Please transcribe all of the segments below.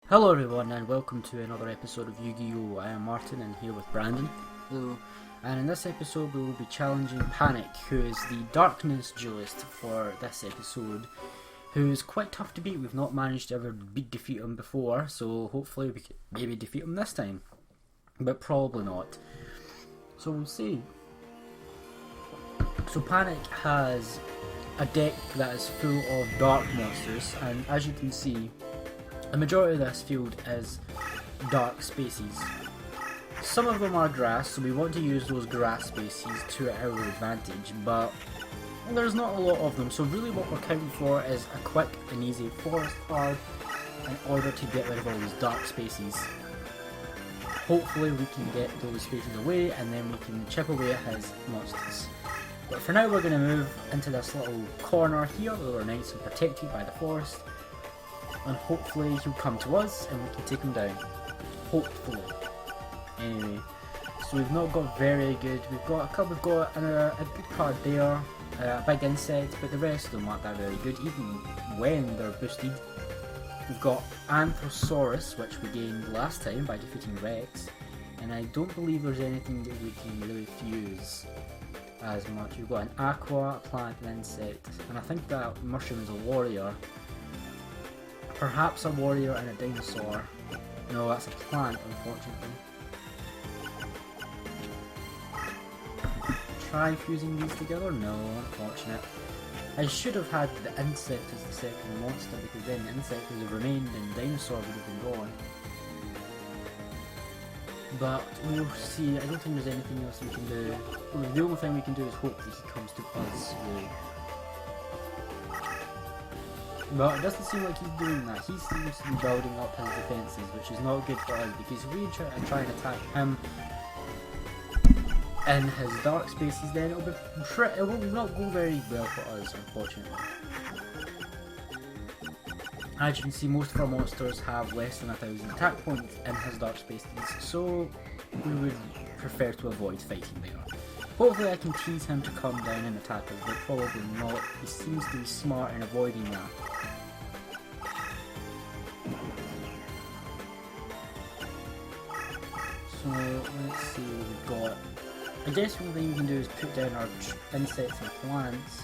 Hello everyone and welcome to another episode of Yu-Gi-Oh! I am Martin and here with Brandon. Hello. And in this episode we will be challenging Panik, who is the Darkness duelist for this episode, who is quite tough to beat. We've not managed to ever defeat him before, so hopefully we can maybe defeat him this time. But probably not. So we'll see. So Panik has a deck that is full of dark monsters, and as you can see, the majority of this field is dark spaces. Some of them are grass, so we want to use those grass spaces to our advantage, but there's not a lot of them, so really what we're counting for is a quick and easy forest card in order to get rid of all these dark spaces. Hopefully we can get those spaces away and then we can chip away at his monsters. But for now we're going to move into this little corner here where we're nice and protected by the forest. And hopefully he'll come to us and we can take him down. Hopefully. Anyway, so we've not got very good. We've got a good card there, a big insect, but the rest of them aren't that very good, even when they're boosted. We've got Anthrosaurus, which we gained last time by defeating Rex, and I don't believe there's anything that we can really fuse as much. We've got an Aqua, a plant, an insect, and I think that Mushroom is a warrior. Perhaps a warrior and a dinosaur. No, that's a plant, unfortunately. Try fusing these together? No, unfortunate. I should have had the insect as the second monster, because then the insect would have remained and dinosaur would have been gone. But we'll see. I don't think there's anything else we can do. Well, the only thing we can do is hope that he comes to us, really. But it doesn't seem like he's doing that. He seems to be building up his defences, which is not good for us, because if we try and attack him in his dark spaces, then it will not go very well for us, unfortunately. As you can see, most of our monsters have less than 1,000 attack points in his dark spaces, so we would prefer to avoid fighting there. Hopefully I can tease him to come down and attack us, but probably not. He seems to be smart in avoiding that. So let's see what we've got. I guess one thing we can do is put down our insects and plants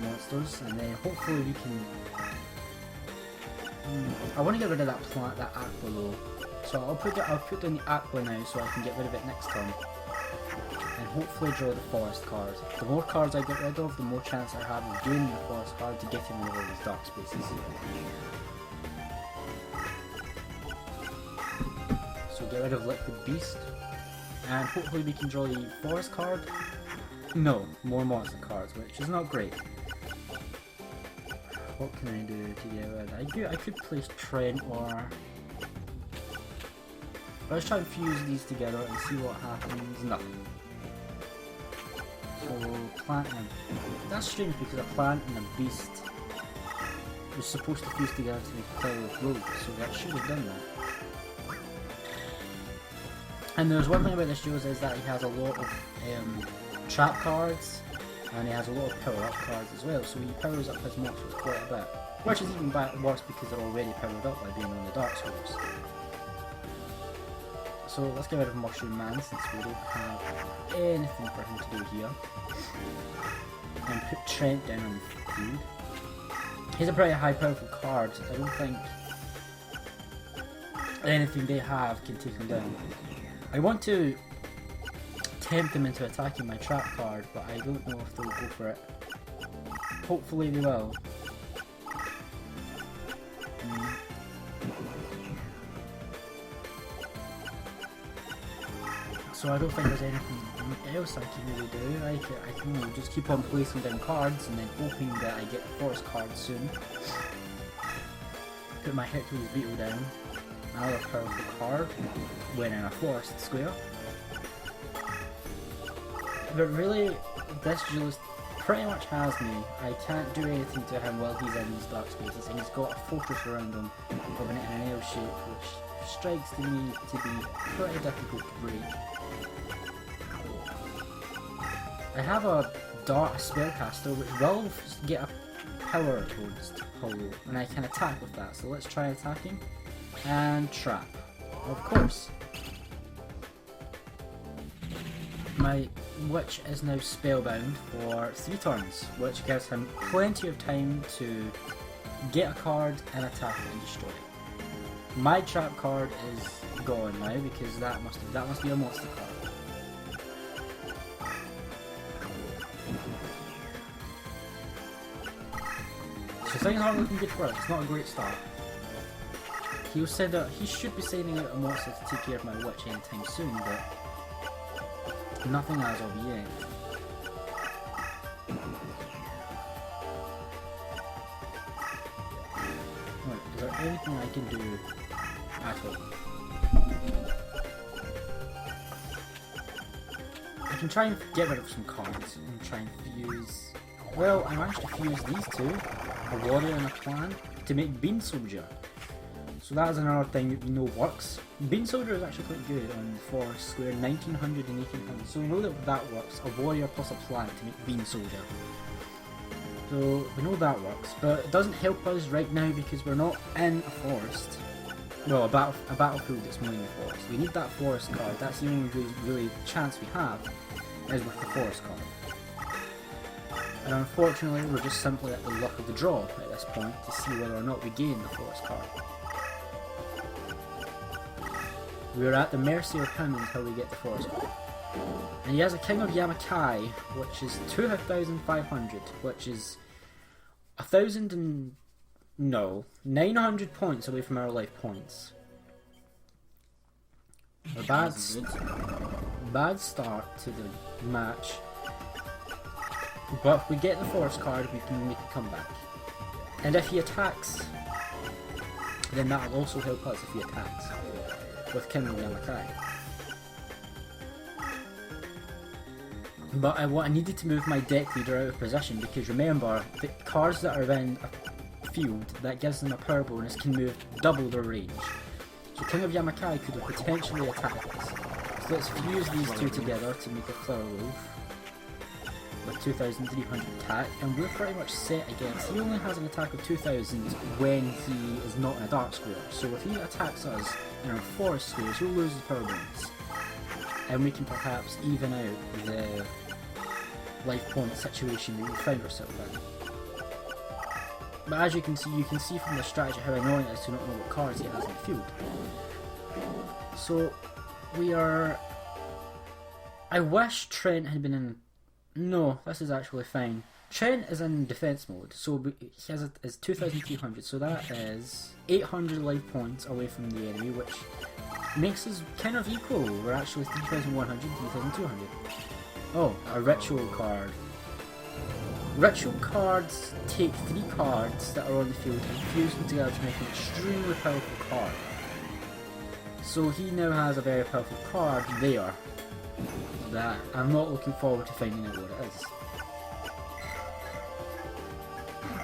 monsters, and then hopefully we can... I want to get rid of that plant, that aqua though. So I'll put down the aqua now so I can get rid of it next turn. And hopefully draw the forest card. The more cards I get rid of, the more chance I have of gaining the forest card to get him rid of all these dark spaces. So get rid of Liquid Beast. And hopefully we can draw the forest card. No, more monster cards, which is not great. What can I do to get rid of? I could place Trent or... Let's try and fuse these together and see what happens. Nothing. So, plant and that's strange because a plant and a beast was supposed to fuse together to make a pile of rope, so that should have done that. And there's one thing about this duelist is that he has a lot of trap cards, and he has a lot of power up cards as well, so he powers up his monsters quite a bit. Which is even worse because they're already powered up by being on the Dark Souls. So let's get rid of Mushroom Man since we don't have anything for him to do here. And put Trent down on the field. He's a pretty high powerful card. I don't think anything they have can take him down. I want to tempt them into attacking my trap card, but I don't know if they'll go for it. Hopefully they will. So I don't think there's anything else I can really do. I can just keep on placing down cards and then hoping that I get the forest card soon. Put my Hercules Beetle down. Another powerful card when in a forest square. But really, this duelist pretty much has me. I can't do anything to him while he's in these dark spaces, and he's got a fortress around him of an L shape, which strikes to me to be pretty difficult to break. I have a spellcaster which will get a power towards Hollow, and I can attack with that, so let's try attacking. And trap. Of course. My witch is now spellbound for 3 turns, which gives him plenty of time to get a card and attack it and destroy it. My trap card is gone now because that must be a monster card. So things aren't looking good for us. It's not a great start. He should be sending out a monster to take care of my witch anytime soon, but nothing as of yet. Right, is there anything I can do at all? I can try and get rid of some cards and try and fuse. Well, I managed to fuse these two, a warrior and a clan, to make Bean Soldier. So that is another thing that we know works. Bean Soldier is actually quite good on the Forest Square, 1900 and 1800. So we know that that works, a warrior plus a plant to make Bean Soldier. So we know that works, but it doesn't help us right now because we're not in a forest. Well, a battlefield that's moving the forest. We need that forest card. That's the only really chance we have is with the forest card. And unfortunately, we're just simply at the luck of the draw at this point to see whether or not we gain the forest card. We're at the mercy of him until we get the forest card. And he has a King of Yamakai, which is 2,500, which is 900 points away from our life points. A bad start to the match. But if we get the forest card, we can make a comeback. And if he attacks, then that will also help us if he attacks with King of Yamakai. But I needed to move my deck leader out of position because remember, the cards that are in a field that gives them a power bonus can move double their range. So King of Yamakai could have potentially attacked us. So let's fuse these two together to make a Flower Wolf with 2,300 attack, and we're pretty much set against. He only has an attack of 2,000 when he is not in a dark square. So if he attacks us in our forest squares, he'll lose his power bonus. And we can perhaps even out the life point situation we find ourselves in. But as you can see from the strategy how annoying it is to not know what cards he has in the field. So we are. I wish Trent had been in. No, this is actually fine. Trent is in defense mode, so he has is 2,300, so that is 800 life points away from the enemy, which makes us kind of equal. We're actually 3,100, 3,200. Oh, a ritual card. Ritual cards take 3 cards that are on the field and fuse them together to make an extremely powerful card. So he now has a very powerful card there that I'm not looking forward to finding out what it is.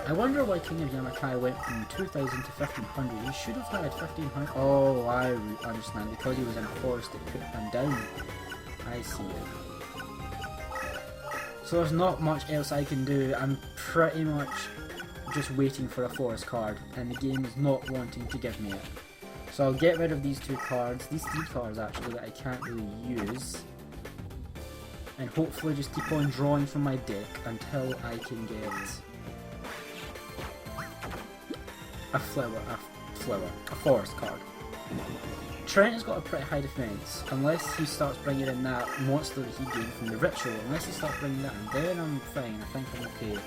I wonder why King of Yamakai went from 2,000 to 1,500. He should have had 1,500. Oh, I understand. Because he was in a forest, it put him down. I see it. So there's not much else I can do. I'm pretty much just waiting for a forest card, and the game is not wanting to give me it. So I'll get rid of these 2 cards, these 3 cards actually that I can't really use, and hopefully just keep on drawing from my deck until I can get a forest card. Trent has got a pretty high defense, unless he starts bringing in that monster that he gained from the ritual. Unless he starts bringing that in, then I'm fine. I think I'm okay.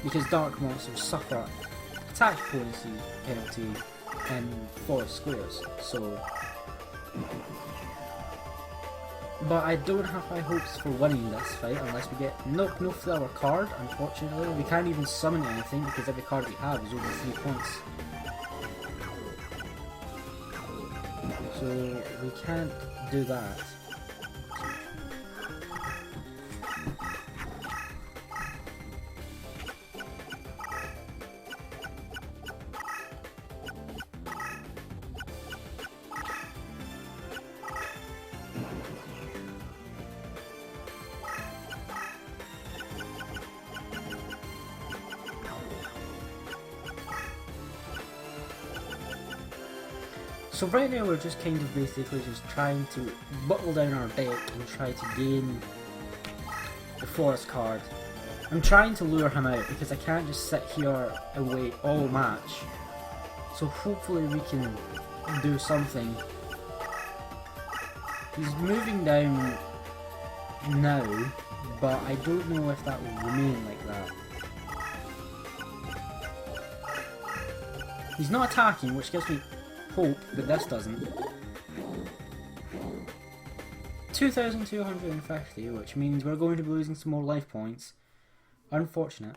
Because dark monsters suffer attack penalty in forest squares. So, but I don't have high hopes for winning this fight unless we get no flower card. Unfortunately, we can't even summon anything because every card we have is over 3 points. So we can't do that. So right now we're just kind of basically just trying to whittle down our deck and try to gain the forest card. I'm trying to lure him out because I can't just sit here and wait all match. So hopefully we can do something. He's moving down now, but I don't know if that will remain like that. He's not attacking, which gives me hope, but this doesn't. 2,250, which means we're going to be losing some more life points. Unfortunate.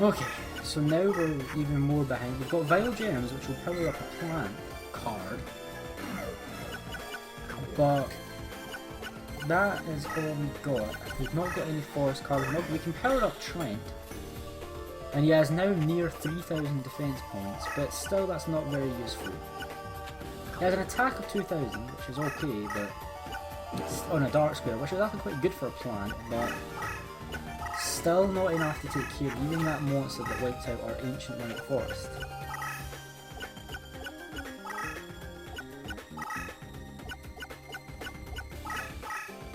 Okay, so now we're even more behind. We've got Vile Gems, which will power up a plant card. But that is all we've got. We've not got any forest cards. We can power up Trent. And he has now near 3,000 defense points, but still that's not very useful. He has an attack of 2,000, which is okay, but it's on a dark square, which is actually quite good for a plant, but still not enough to take care of even that monster that wiped out our ancient Night Forest.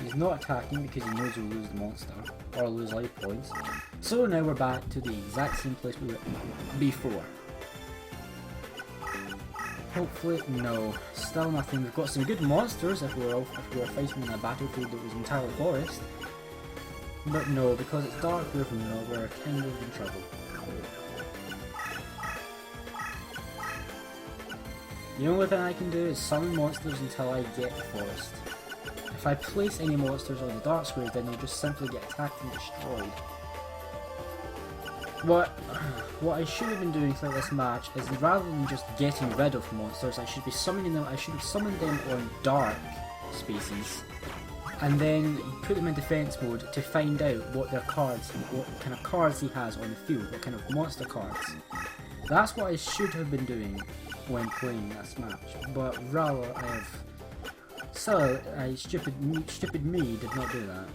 He's not attacking because he knows he'll lose the monster, or lose life points. So now we're back to the exact same place we were before. Hopefully, no. Still nothing. We've got some good monsters if we were fighting in a battlefield that was entirely forest. But no, because it's dark river now, we're kind of in trouble. The only thing I can do is summon monsters until I get the forest. If I place any monsters on the dark squares, then they'll just simply get attacked and destroyed. What I should have been doing throughout this match is rather than just getting rid of monsters, I should be summoning them. I should have summoned them on dark species, and then put them in defense mode to find out what their cards, what kind of cards he has on the field, what kind of monster cards. That's what I should have been doing when playing this match, but rather I have. So, stupid me did not do that.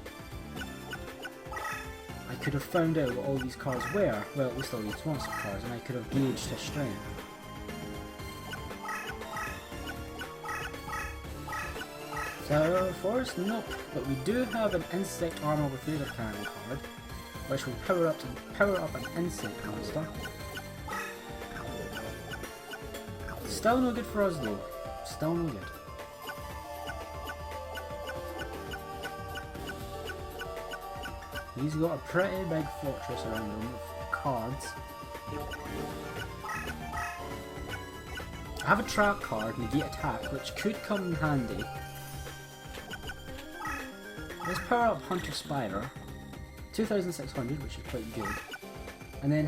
I could have found out what all these cards were, well at least all these monster cards, and I could have gauged his strength. So, forest, nope, but we do have an insect armor with laser cannon card, which will power up an insect monster. Still no good for us though. Still no good. He's got a pretty big fortress around him with cards. I have a trap card, negate attack, which could come in handy. Let's power up Hunter Spider, 2,600, which is quite good. And then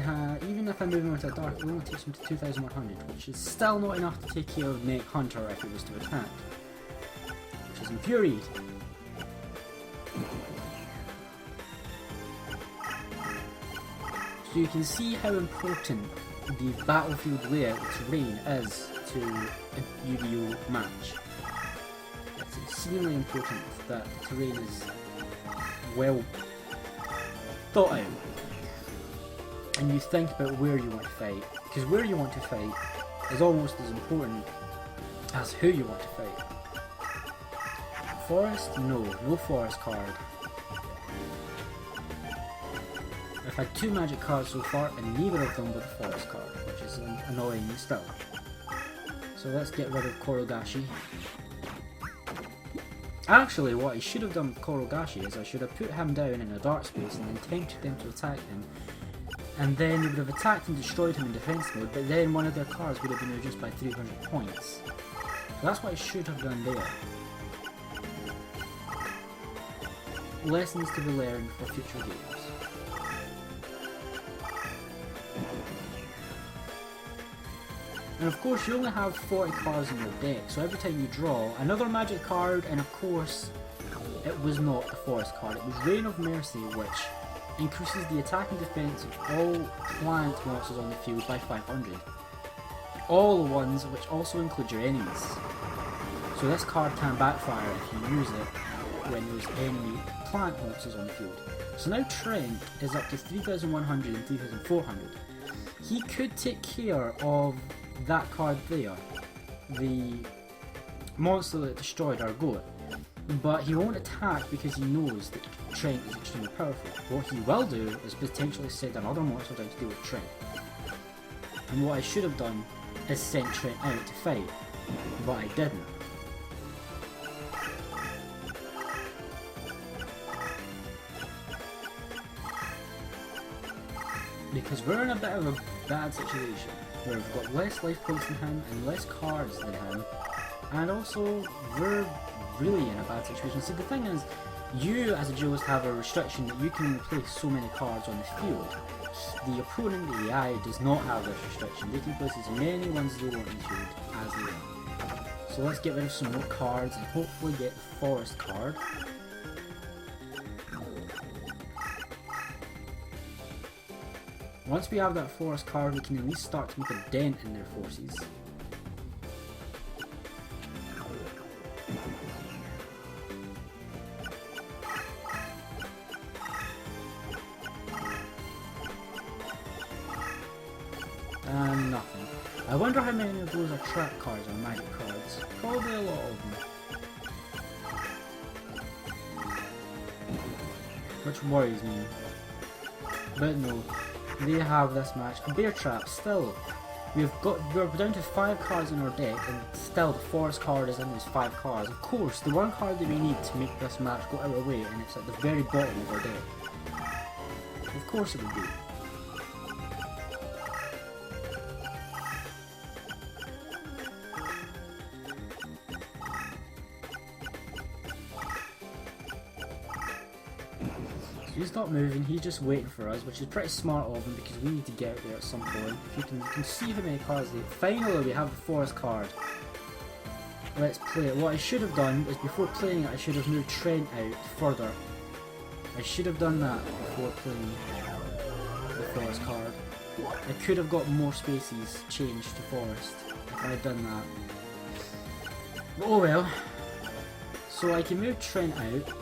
even if I move him into a dark, it only takes him to 2,100, which is still not enough to take care of Neck Hunter if he was to attack, which is infuriating. So you can see how important the battlefield layout terrain is to a Yu-Gi-Oh match. It's extremely important that the terrain is well thought out, and you think about where you want to fight, because where you want to fight is almost as important as who you want to fight. Forest? No forest card. I've had 2 magic cards so far, and neither of them with a forest card, which is annoying still. So let's get rid of Korogashi. Actually, what I should have done with Korogashi is I should have put him down in a dark space and then tempted them to attack him. And then they would have attacked and destroyed him in defense mode, but then one of their cards would have been reduced by 300 points. So that's what I should have done there. Lessons to be learned for future games. And of course you only have 40 cards in your deck, so every time you draw another magic card, and of course it was not the forest card, it was Reign of Mercy, which increases the attack and defense of all plant monsters on the field by 500. All the ones which also include your enemies. So this card can backfire if you use it when there's enemy plant monsters on the field. So now Trent is up to 3,100 and 3,400. He could take care of that card there, the monster that destroyed our goat, but he won't attack because he knows that Trent is extremely powerful. What he will do is potentially send another monster down to deal with Trent. And what I should have done is sent Trent out to fight, but I didn't. Because we're in a bit of a bad situation, where we've got less life points than him and less cards than him, and also we're really in a bad situation. See, the thing is, you as a duelist have a restriction that you can only place so many cards on the field. The opponent, the AI, does not have this restriction. They can place as many ones as they want on the field as they want. So let's get rid of some more cards and hopefully get the forest card. Once we have that forest card, we can at least start to make a dent in their forces. And nothing. I wonder how many of those are trap cards or magic cards. Probably a lot of them. Which worries me. But no, they have this match. A bear trap still. We're down to 5 cards in our deck, and still the forest card is in those 5 cards. Of course, the one card that we need to make this match go out of the way, and it's at the very bottom of our deck. Of course it would be. He's not moving, he's just waiting for us, which is pretty smart of him because we need to get out there at some point. If you can see how many cards they... Finally we have the forest card. Let's play it. What I should have done is before playing it I should have moved Trent out further. I should have done that before playing the forest card. I could have got more spaces changed to forest if I had done that. But oh well. So I can move Trent out.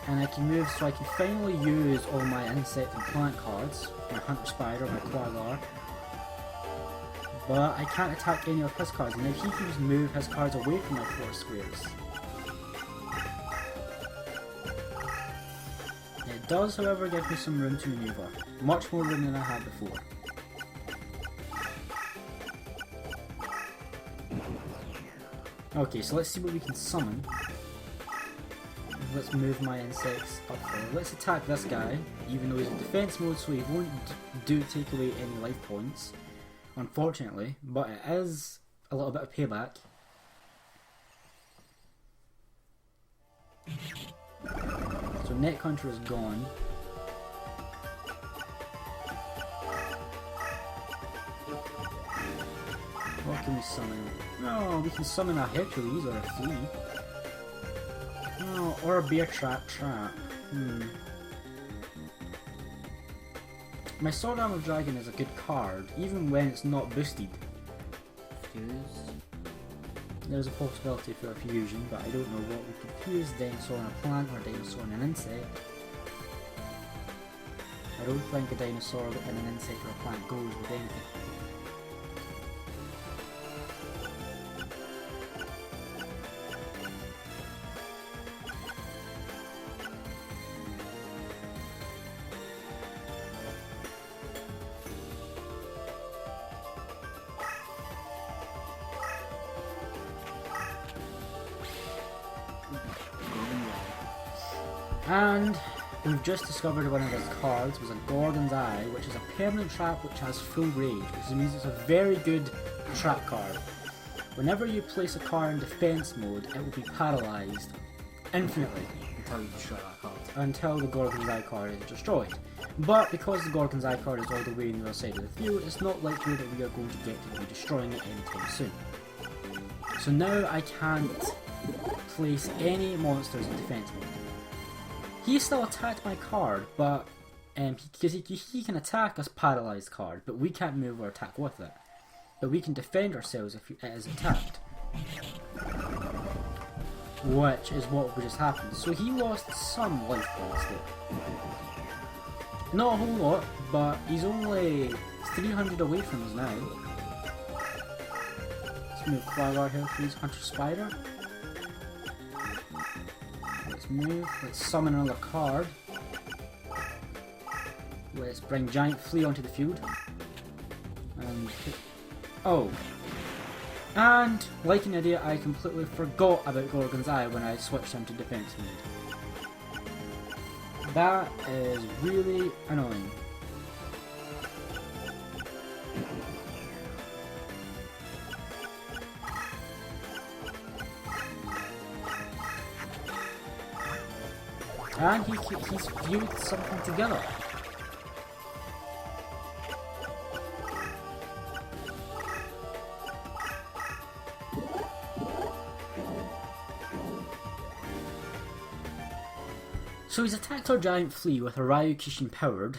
And I can move so I can finally use all my insect and plant cards, my hunter spider, my koala, but I can't attack any of his cards, and now he can just move his cards away from my 4 squares. It does however give me some room to maneuver, much more room than I had before. Okay, so let's see what we can summon. Let's move my insects up there. Let's attack this guy, even though he's in defense mode, so he won't take away any life points, unfortunately, but it is a little bit of payback. So Neck Hunter is gone. What can we summon? No, we can summon a Hercules or a Flea. Oh, or a bear trap. My Sword Arm of Dragon is a good card, even when it's not boosted. Fuse. There's a possibility for a fusion, but I don't know what we could fuse. Dinosaur on a plant or a dinosaur on an insect. I don't think a dinosaur and an insect or a plant goes with anything. And we've just discovered one of his cards was a Gorgon's Eye, which is a permanent trap which has full rage, which means it's a very good trap card. Whenever you place a card in defense mode, it will be paralysed infinitely Until you destroy that card. until the Gorgon's Eye card is destroyed. But because the Gorgon's Eye card is all the way on the other side of the field, it's not likely that we are going to get to be destroying it anytime soon. So now I can't place any monsters in defense mode. He still attacked my card, but because he can attack a paralysed card, but we can't move or attack with it. But we can defend ourselves if it is attacked. which is what just happened. So he lost some life points there. Not a whole lot, but he's only 300 away from us now. Let's move Quaggar here, please. Hunter Spider. Let's move. Let's summon another card. Let's bring Giant Flea onto the field. And oh. And, like an idiot, I completely forgot about Gorgon's Eye when I switched him to defense mode. That is really annoying. And he's fused something together. So he's attacked our Giant Flea with a Ryukishin powered.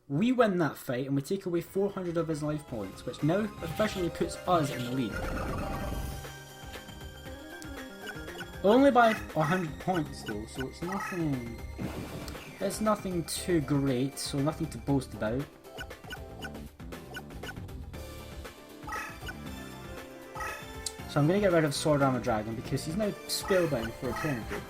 We win that fight and we take away 400 of his life points, which now officially puts us in the lead. Only by 100 points though, so it's nothing too great, so nothing to boast about. So I'm going to get rid of Sword Armor Dragon because he's now spellbound for eternity.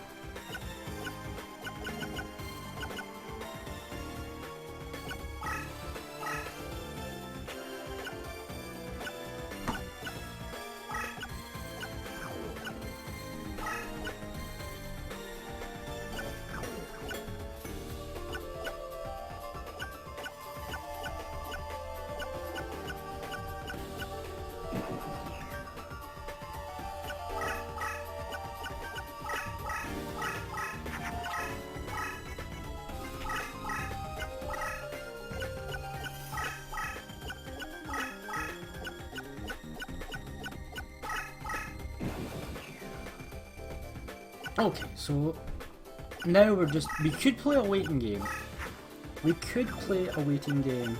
Okay, so now we could play a waiting game. We could play a waiting game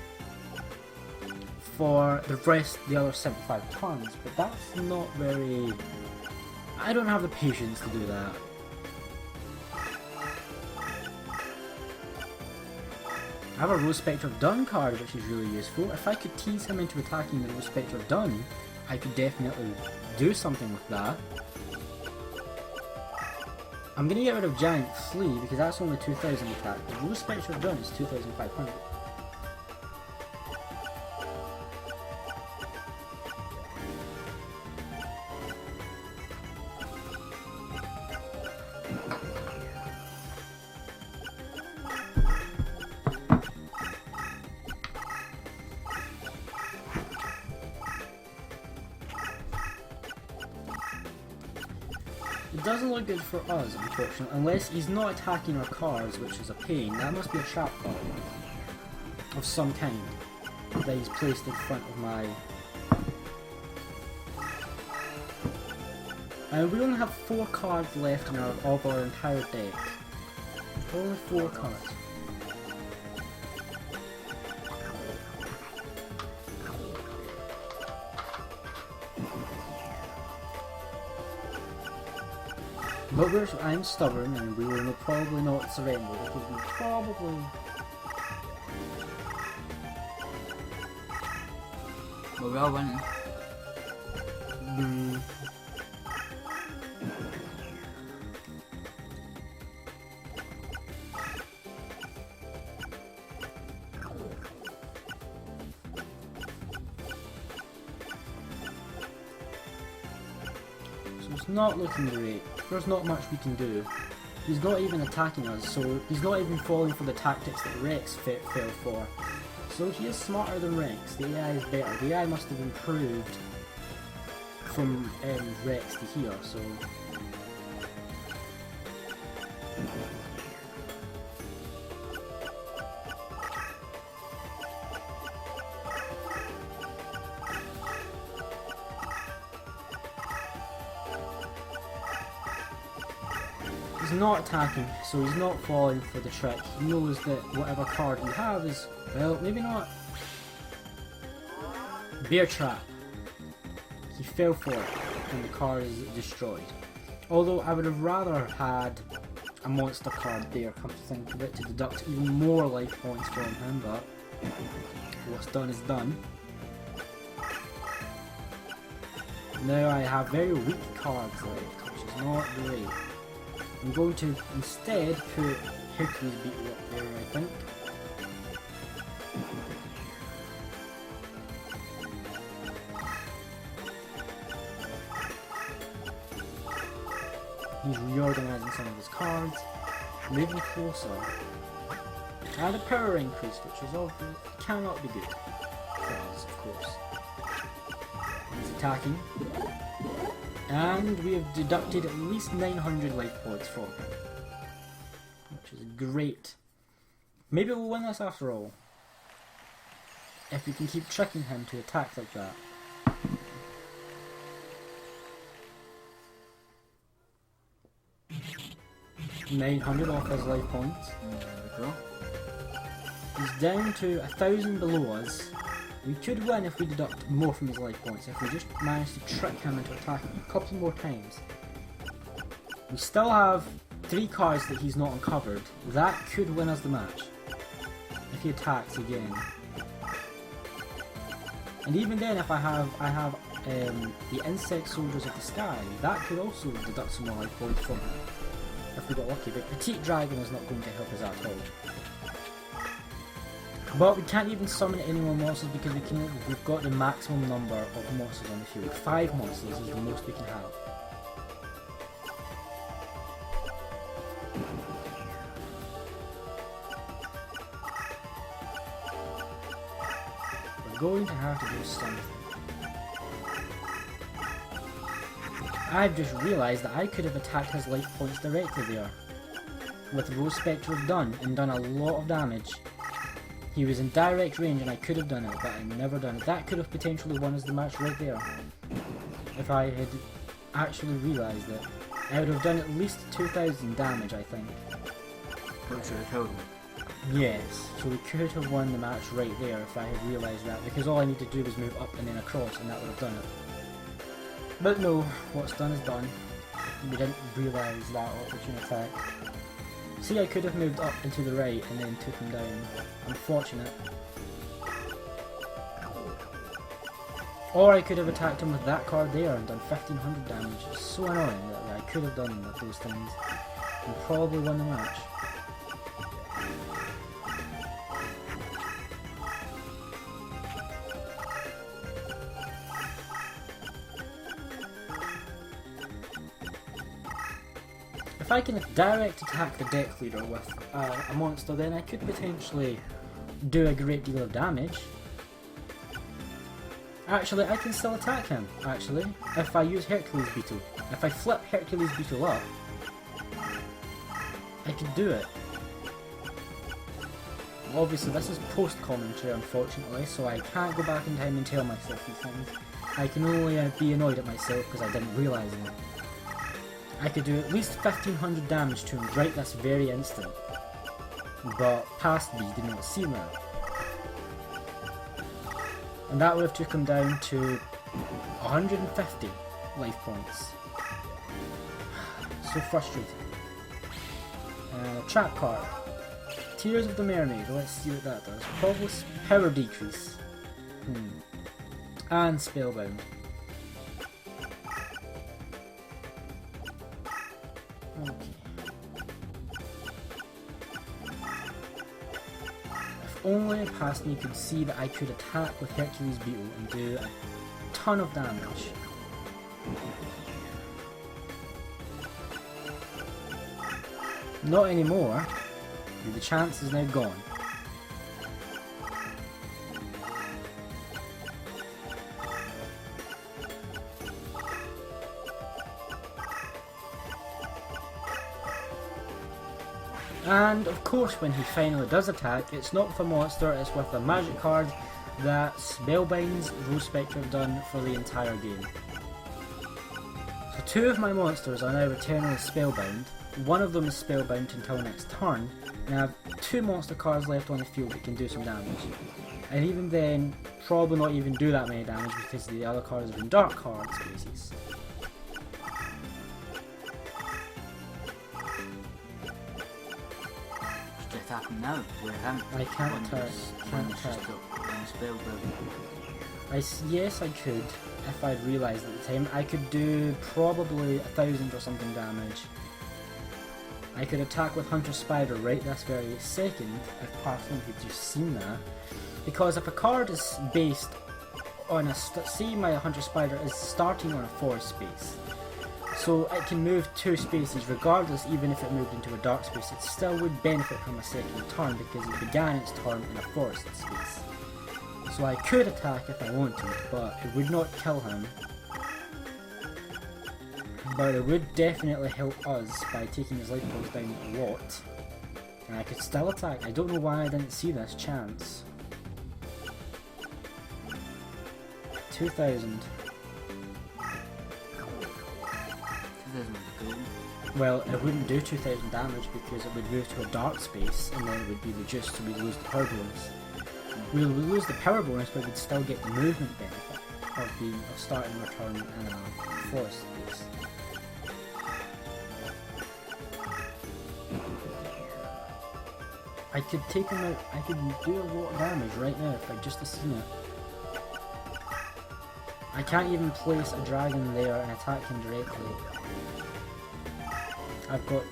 for the other 75 turns, but that's not very... I don't have the patience to do that. I have a Rose Spectre of Dun card, which is really useful. If I could tease him into attacking the Rose Spectre of Dun, I could definitely do something with that. I'm gonna get rid of Giant Flea because that's only 2000 attack. The Rose Spectre of Dun is 2500. It doesn't look good for us, unfortunately, unless he's not attacking our cards, which is a pain. That must be a trap card of some kind that he's placed in front of my... And we only have 4 cards left in our entire deck. Only 4 cards. But I'm stubborn and we will probably not surrender because we probably... But we are winning. So it's not looking great. There's not much we can do. He's not even attacking us, so he's not even falling for the tactics that Rex fell for. So he is smarter than Rex. The AI is better. The AI must have improved from Rex to here, so... He's not attacking, so he's not falling for the trick. He knows that whatever card we have is, well, maybe not. Bear Trap. He fell for it, and the card is destroyed. Although I would have rather had a monster card there, come to think of it, to deduct even more life points from him, but what's done is done. Now I have very weak cards left, which is not great. I'm going to instead put Hercules Beetle up there, I think. He's reorganizing some of his cards, moving closer. And a power increase, which is obvious, cannot be good for us, of course. He's attacking, and we have deducted at least 900 life points from him, which is great. Maybe we'll win this after all, if we can keep tricking him to attack like that. 900 off his life points. There we go. He's down to 1,000 below us. We could win if we deduct more from his life points, if we just manage to trick him into attacking a couple more times. We still have 3 cards that he's not uncovered. That could win us the match, if he attacks again. And even then, if I have the Insect Soldiers of the Sky, that could also deduct some more life points from him, if we got lucky, but Petite Dragon is not going to help us at all. But we can't even summon any more monsters because we've got the maximum number of monsters on the field. 5 monsters is the most we can have. We're going to have to do something. I've just realised that I could have attacked his life points directly there. With Rose Spectre have done and done a lot of damage. He was in direct range and I could have done it, but I never done it. That could have potentially won us the match right there. If I had actually realised it. I would have done at least 2,000 damage, I think. Which would have killed him. Yes, so we could have won the match right there if I had realised that, because all I need to do was move up and then across and that would have done it. But no, what's done is done. We didn't realise that opportune attack. See, I could have moved up and to the right and then took him down. Unfortunate. Or I could have attacked him with that card there and done 1,500 damage. It's so annoying that I could have done those things and probably won the match. If I can direct attack the deck leader with a monster, then I could potentially do a great deal of damage. Actually, I can still attack him, actually, if I use Hercules Beetle. If I flip Hercules Beetle up, I could do it. Obviously, this is post-commentary, unfortunately, so I can't go back in time and tell myself these things. I can only be annoyed at myself because I didn't realise it. I could do at least 1,500 damage to him right this very instant, but past me did not see that. And that would have took him down to 150 life points. So frustrating. Trap card. Tears of the Mermaid, let's see what that does. Probably power decrease. And Spellbound. Okay. If only past me could see that I could attack with Hercules Beetle and do a ton of damage. Not anymore. The chance is now gone. And of course, when he finally does attack, it's not with a monster, it's with a magic card that Spellbinds Rose Spectre have done for the entire game. So 2 of my monsters are now eternally spellbound. One of them is spellbound until next turn, and I have 2 monster cards left on the field that can do some damage. And even then, probably not even do that many damage because the other cards have been dark card spaces. attack him now with him. I can't When attack. he's- Can't when he's attack. just in spellbound. Yes, I could, if I'd realised at the time. I could do probably 1,000 or something damage. I could attack with Hunter Spider right this very second, if Parsons had just seen that. Because if a card is based on a... see, my Hunter Spider is starting on a 4 space. So it can move 2 spaces regardless, even if it moved into a dark space. It still would benefit from a second turn because it began its turn in a forest space. So I could attack if I wanted, but it would not kill him. But it would definitely help us by taking his life points down a lot. And I could still attack. I don't know why I didn't see this chance. 2,000. 2000 was cool. Well, it wouldn't do 2,000 damage because it would move to a dark space and then it would be reduced, so we'd lose the power bonus. We'll lose the power bonus, but we'd still get the movement benefit of starting our turn in a forest space. I could take him out. I could do a lot of damage right now if I just had seen it. I can't even place a dragon there and attack him directly. I've got...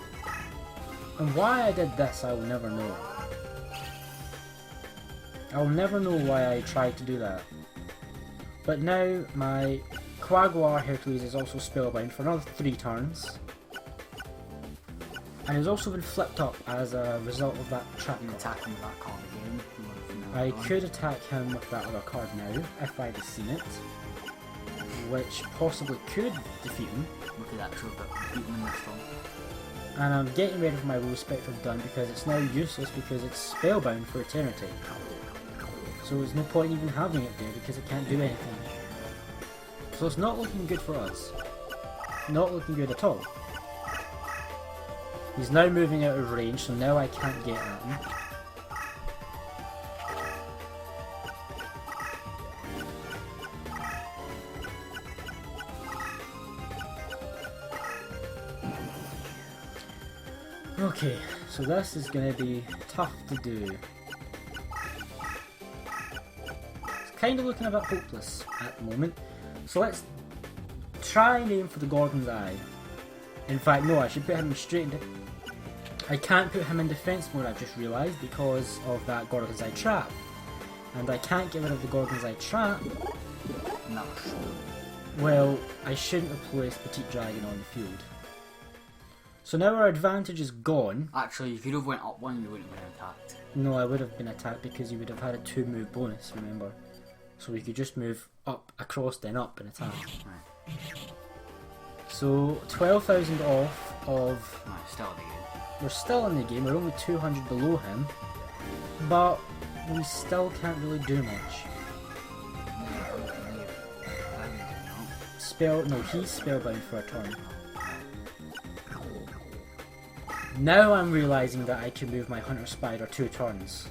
And why I did this, I will never know. I'll never know why I tried to do that. But now my Quaguar Hercules is also spellbound for another 3 turns. And has also been flipped up as a result of that trap You can card. attack him with that card again. if you want from now I on. could attack him with that other card now, if I'd have seen it. Which possibly could defeat him. Look at that too, but beat him in this one. And I'm getting rid of my Rose Spectre Dun because it's now useless because it's spellbound for eternity. So there's no point even having it there because it can't do anything. So it's not looking good for us. Not looking good at all. He's now moving out of range, so now I can't get at him. Okay, so this is going to be tough to do. It's kind of looking a bit hopeless at the moment. So let's try and aim for the Gorgon's Eye. In fact, no, I should put him straight into... I can't put him in defense mode, I've just realised, because of that Gorgon's Eye trap. And I can't get rid of the Gorgon's Eye trap. No. Well, I shouldn't have placed Petite Dragon on the field. So now our advantage is gone. Actually, you could have went up one, you wouldn't have been attacked. No, I would have been attacked because you would have had a 2 move bonus, remember? So we could just move up, across, then up and attack. Right. So 12,000 off of... No, still the game. We're still in the game, we're only 200 below him. But we still can't really do much. No, he's spellbound for a turn. Now I'm realising that I can move my Hunter Spider 2 turns.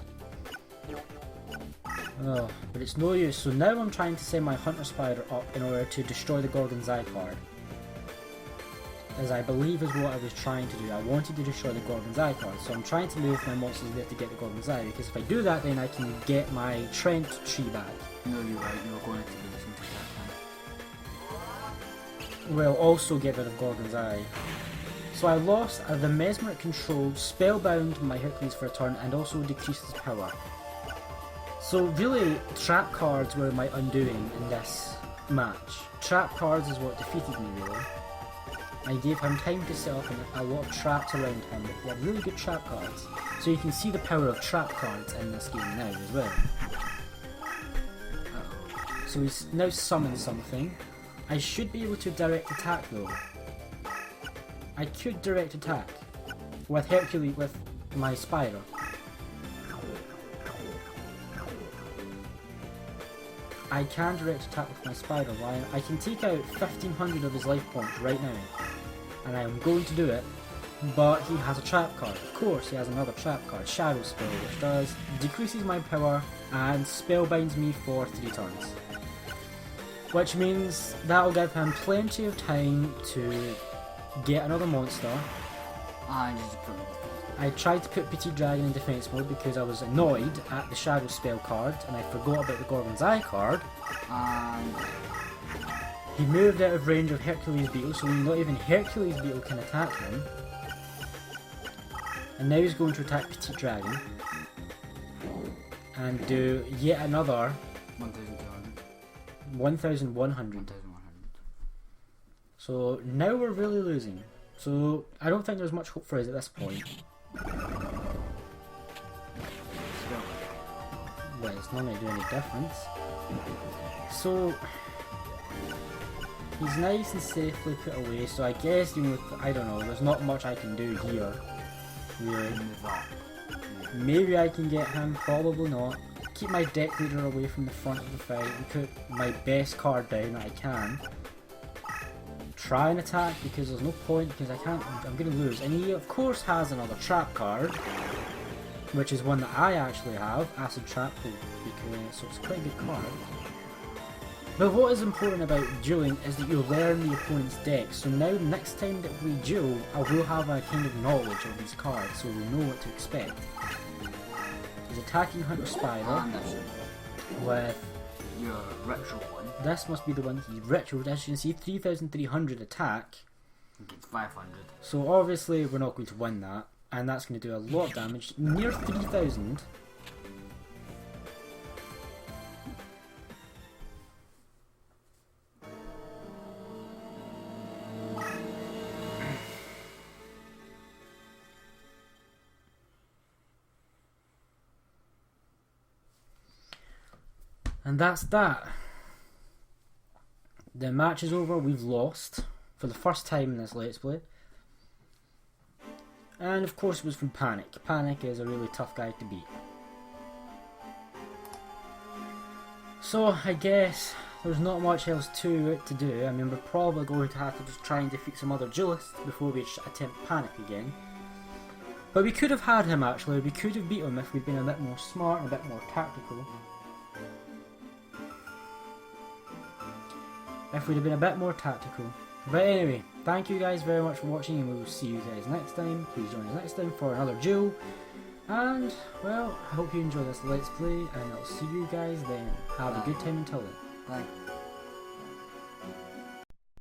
Oh, but it's no use. So now I'm trying to send my Hunter Spider up in order to destroy the Gorgon's Eye card. As I believe is what I was trying to do. I wanted to destroy the Gorgon's Eye card, so I'm trying to move my monsters there to get the Gorgon's Eye, because if I do that then I can get my Trent tree back. No, you're right, you were going to position to attack him. Will also get rid of Gorgon's Eye. So I lost the Mesmeric Control, spellbound my Hercules for a turn, and also decreased his power. So really, trap cards were my undoing in this match. Trap cards is what defeated me really. I gave him time to set up a lot of traps around him, but he had really good trap cards. So you can see the power of trap cards in this game now as well. So he's now summoned something. I should be able to direct attack though. I could direct attack with Hercules, with my Spider. I can direct attack with my Spider. Why? I can take out 1500 of his life points right now, and I am going to do it. But he has a trap card. Of course, he has another trap card, Shadow Spell, which does decreases my power and spellbinds me for 3 turns. Which means that will give him plenty of time to get another monster. Ah, just put me in defense. I tried to put Petite Dragon in defense mode because I was annoyed at the Shadow spell card and I forgot about the Gorgon's Eye card. And He moved out of range of Hercules Beetle, so not even Hercules Beetle can attack him. And now he's going to attack Petite Dragon. And do yet another 1,200. 1,100. 1,100. So now we're really losing. So I don't think there's much hope for us at this point. Still. Well, it's not going to do any difference. So he's nice and safely put away, so I guess, you know, I don't know, there's not much I can do here, really. Move up. Maybe I can get him, probably not. Keep my deck leader away from the front of the fight and put my best card down that I can. Try and attack because there's no point, because I'm going to lose. And he of course has another trap card, which is one that I actually have, Acid Trap, because, so it's quite a good card. But what is important about dueling is that you learn the opponent's deck, so now next time that we duel, I will have a kind of knowledge of these cards, so we'll know what to expect. He's attacking Hunter Spider And that's with, your retro one. this must be the one he retroed, as you can see, 3,300 attack, It gets 500. so obviously we're not going to win that, and that's going to do a lot of damage, near 3,000. And that's that. The match is over, we've lost for the first time in this Let's Play. And of course it was from Panik. Panik is a really tough guy to beat. So I guess there's not much else to it to do. I mean, we're probably going to have to just try and defeat some other duelists before we attempt Panik again. But we could have had him actually, we could have beat him if we'd been a bit more smart and a bit more tactical. If we'd have been a bit more tactical. But anyway, thank you guys very much for watching, and we will see you guys next time. Please join us next time for another duel. And, well, I hope you enjoy this Let's Play, and I'll see you guys then. Have a good time until then. Bye.